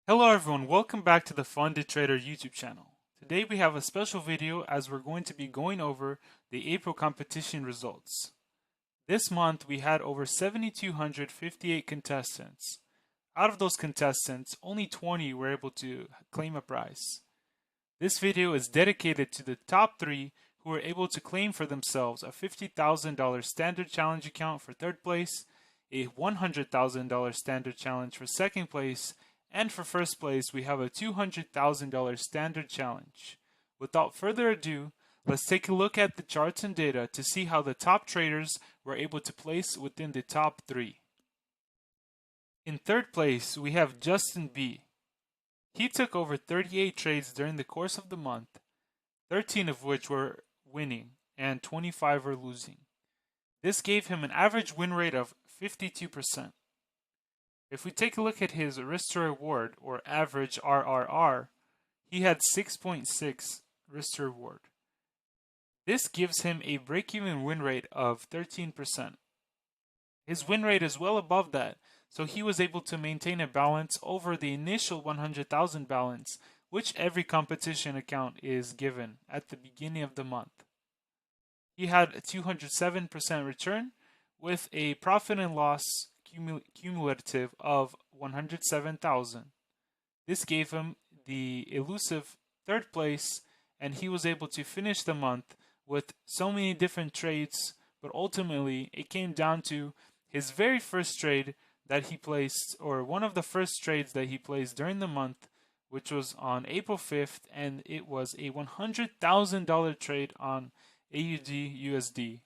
Hello everyone, welcome back to the Funded Trader YouTube channel. Today we have a special video as we're going to be going over the April competition results. This month we had over 7,258 contestants. Out of those contestants, only 20 were able to claim a prize. This video is dedicated to the top 3 who were able to claim for themselves a $50,000 standard challenge account for third place, a $100,000 standard challenge for second place, and for first place, we have a $200,000 standard challenge. Without further ado, let's take a look at the charts and data to see how the top traders were able to place within the top 3. In third place, we have Justin B. He took over 38 trades during the course of the month, 13 of which were winning and 25 were losing. This gave him an average win rate of 52%. If we take a look at his risk to reward, or average RRR, he had 6.6 risk to reward. This gives him a break-even win rate of 13%. His win rate is well above that, so he was able to maintain a balance over the initial 100,000 balance, which every competition account is given at the beginning of the month. He had a 207% return with a profit and loss cumulative of 107,000. This gave him the elusive third place, and he was able to finish the month with so many different trades, but ultimately it came down to his very first trade that he placed, or one of the first trades that he placed during the month, which was on April 5th, and it was a $100,000 trade on AUD USD.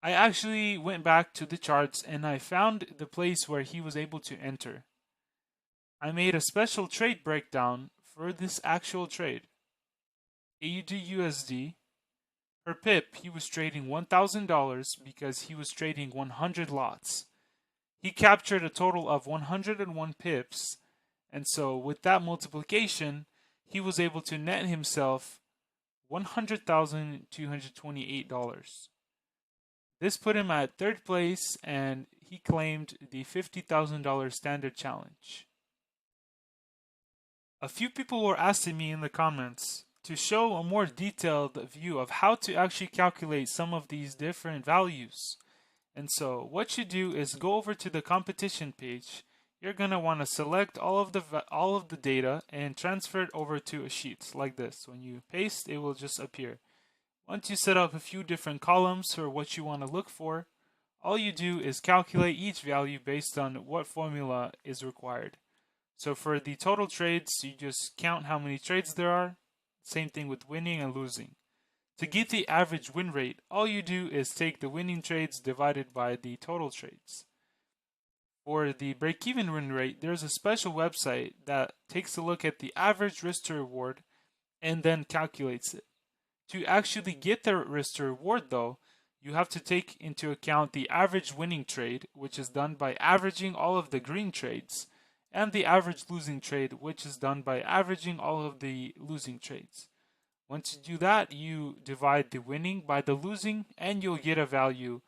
I actually went back to the charts and I found the place where he was able to enter. I made a special trade breakdown for this actual trade. AUD USD, per pip, he was trading $1,000 because he was trading 100 lots. He captured a total of 101 pips, and so with that multiplication, he was able to net himself $100,228. This put him at third place, and he claimed the $50,000 standard challenge. A few people were asking me in the comments to show a more detailed view of how to actually calculate some of these different values. And so what you do is go over to the competition page. You're going to want to select all of the data and transfer it over to a sheet like this. When you paste, it will just appear. Once you set up a few different columns for what you want to look for, all you do is calculate each value based on what formula is required. So for the total trades, you just count how many trades there are. Same thing with winning and losing. To get the average win rate, all you do is take the winning trades divided by the total trades. For the break-even win rate, there's a special website that takes a look at the average risk to reward and then calculates it. To actually get the risk to reward though, you have to take into account the average winning trade, which is done by averaging all of the green trades, and the average losing trade, which is done by averaging all of the losing trades. Once you do that, you divide the winning by the losing, and you'll get a value,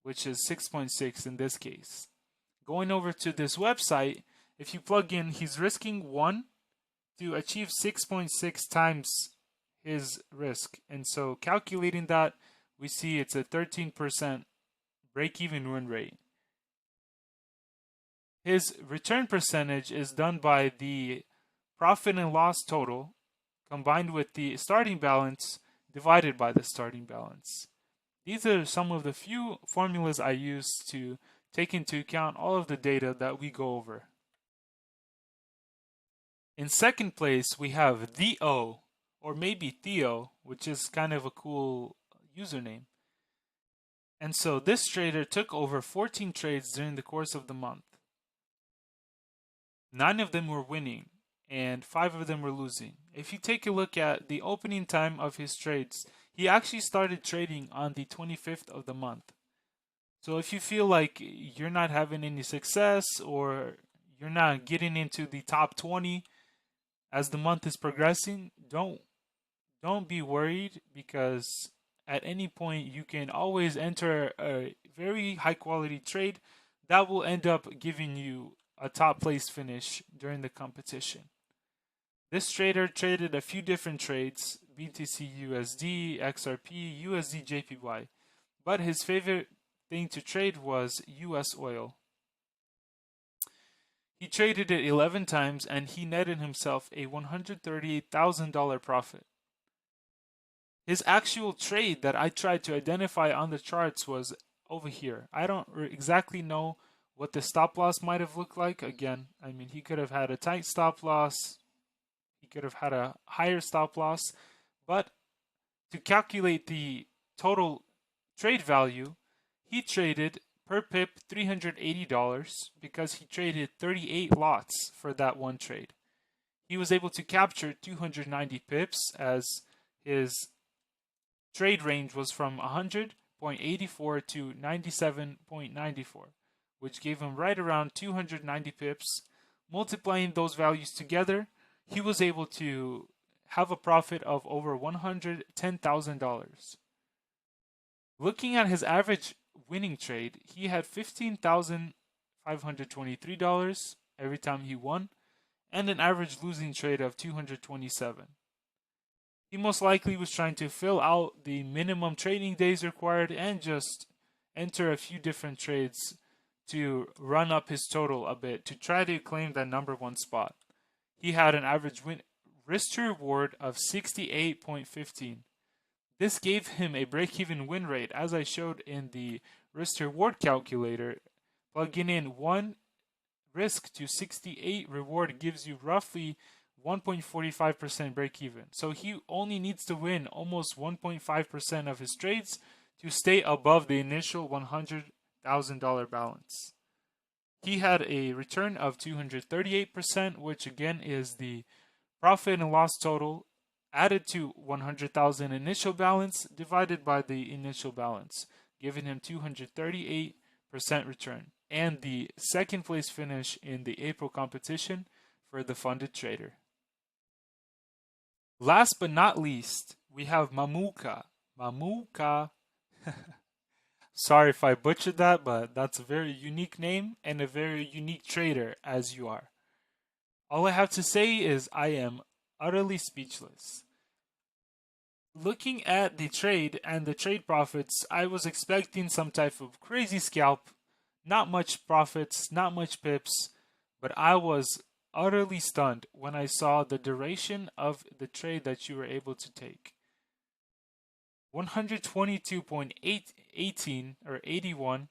which is 6.6 in this case. Going over to this website, if you plug in, he's risking 1 to achieve 6.6 times his risk. And so calculating that, we see it's a 13% break-even win rate. His return percentage is done by the profit and loss total combined with the starting balance divided by the starting balance. These are some of the few formulas I use to take into account all of the data that we go over. In second place, we have Theo, or maybe Theo, which is kind of a cool username. And so this trader took over 14 trades during the course of the month. 9 of them were winning, and 5 of them were losing. If you take a look at the opening time of his trades, he actually started trading on the 25th of the month. So if you feel like you're not having any success or you're not getting into the top 20 as the month is progressing, don't be worried, because at any point you can always enter a very high quality trade that will end up giving you a top place finish during the competition. This trader traded a few different trades, BTC USD, XRP, USD JPY, but his favorite thing to trade was US oil. He traded it 11 times and he netted himself a $138,000 profit. His actual trade that I tried to identify on the charts was over here. I don't exactly know what the stop loss might have looked like. Again, I mean, he could have had a tight stop loss. He could have had a higher stop loss. But to calculate the total trade value, he traded per pip $380 because he traded 38 lots for that one trade. He was able to capture 290 pips as his trade range was from 100.84 to 97.94, which gave him right around 290 pips. Multiplying those values together, he was able to have a profit of over $110,000. Looking at his average winning trade, he had $15,523 every time he won, and an average losing trade of $227. He most likely was trying to fill out the minimum trading days required and just enter a few different trades to run up his total a bit to try to claim that number one spot. He had an average risk to reward of 68.15. This gave him a break-even win rate, as I showed in the risk to reward calculator. Plugging in one risk to 68 reward gives you roughly 1.45% break even. So he only needs to win almost 1.5% of his trades to stay above the initial $100,000 balance. He had a return of 238%, which again is the profit and loss total added to 100,000 initial balance divided by the initial balance, giving him 238% return and the second place finish in the April competition for the funded trader. Last but not least, we have Mamuka. Sorry if I butchered that, but that's a very unique name and a very unique trader, as you are. All I have to say is I am utterly speechless. Looking at the trade and the trade profits, I was expecting some type of crazy scalp, not much profits, not much pips, but I was utterly stunned when I saw the duration of the trade that you were able to take. 122.18 or 81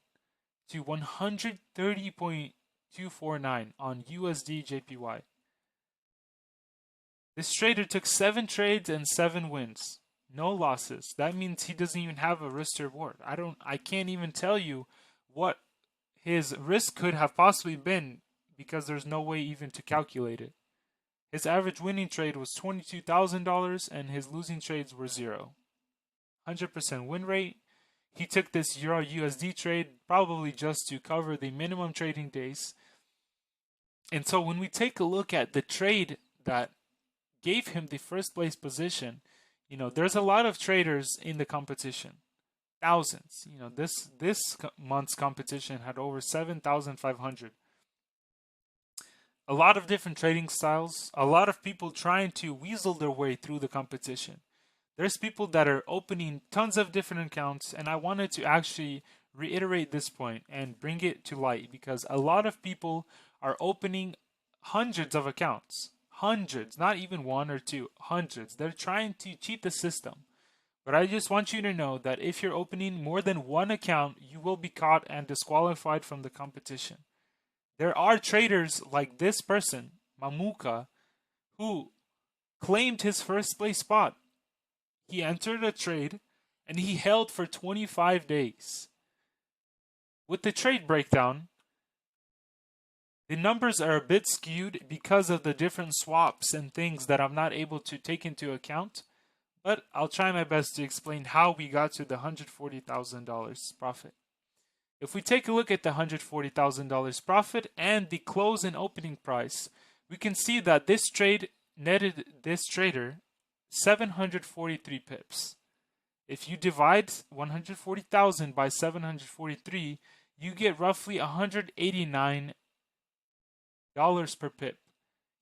to 130.249 on USD JPY. This trader took 7 trades and 7 wins. No losses. That means he doesn't even have a risk to reward. I can't even tell you what his risk could have possibly been because there's no way even to calculate it. His average winning trade was $22,000 and his losing trades were 0. 100% win rate. He took this Euro USD trade probably just to cover the minimum trading days. And so when we take a look at the trade that gave him the first place position, there's a lot of traders in the competition. Thousands. This month's competition had over 7,500. A lot of different trading styles, a lot of people trying to weasel their way through the competition. There's people that are opening tons of different accounts, and I wanted to actually reiterate this point and bring it to light because a lot of people are opening hundreds of accounts. Hundreds, not even one or two, hundreds. They're trying to cheat the system. But I just want you to know that if you're opening more than one account, you will be caught and disqualified from the competition. There are traders like this person, Mamuka, who claimed his first place spot. He entered a trade and he held for 25 days. With the trade breakdown, the numbers are a bit skewed because of the different swaps and things that I'm not able to take into account, but I'll try my best to explain how we got to the $140,000 profit. If we take a look at the $140,000 profit and the close and opening price, we can see that this trade netted this trader 743 pips. If you divide 140,000 by 743, you get roughly $189 per pip.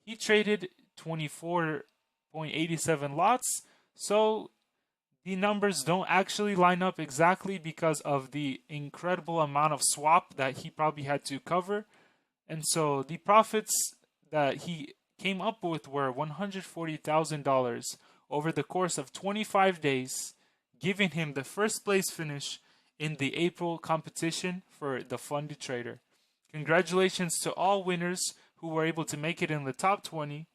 He traded 24.87 lots, so the numbers don't actually line up exactly because of the incredible amount of swap that he probably had to cover. And so the profits that he came up with were $140,000 over the course of 25 days, giving him the first place finish in the April competition for the Funded Trader. Congratulations to all winners who were able to make it in the top 20.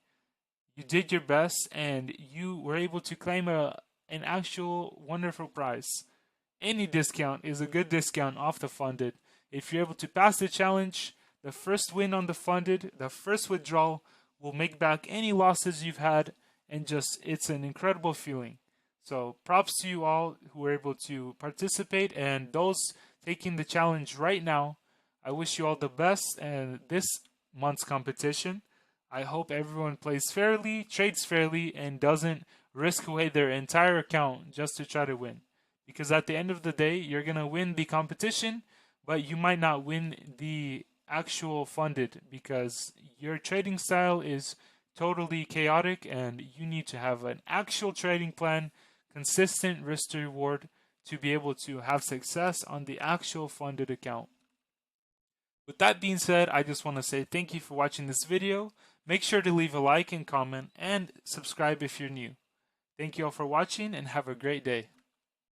You did your best and you were able to claim an actual wonderful prize. Any discount is a good discount off the Funded. If you're able to pass the challenge, the first win on the Funded, the first withdrawal, will make back any losses you've had, and just, it's an incredible feeling. So props to you all who were able to participate, and those taking the challenge right now. I wish you all the best and this month's competition. I hope everyone plays fairly, trades fairly, and doesn't risk away their entire account just to try to win. Because at the end of the day, you're going to win the competition, but you might not win the actual Funded because your trading style is totally chaotic and you need to have an actual trading plan, consistent risk to reward to be able to have success on the actual Funded account. With that being said, I just want to say thank you for watching this video. Make sure to leave a like and comment and subscribe if you're new. Thank you all for watching and have a great day.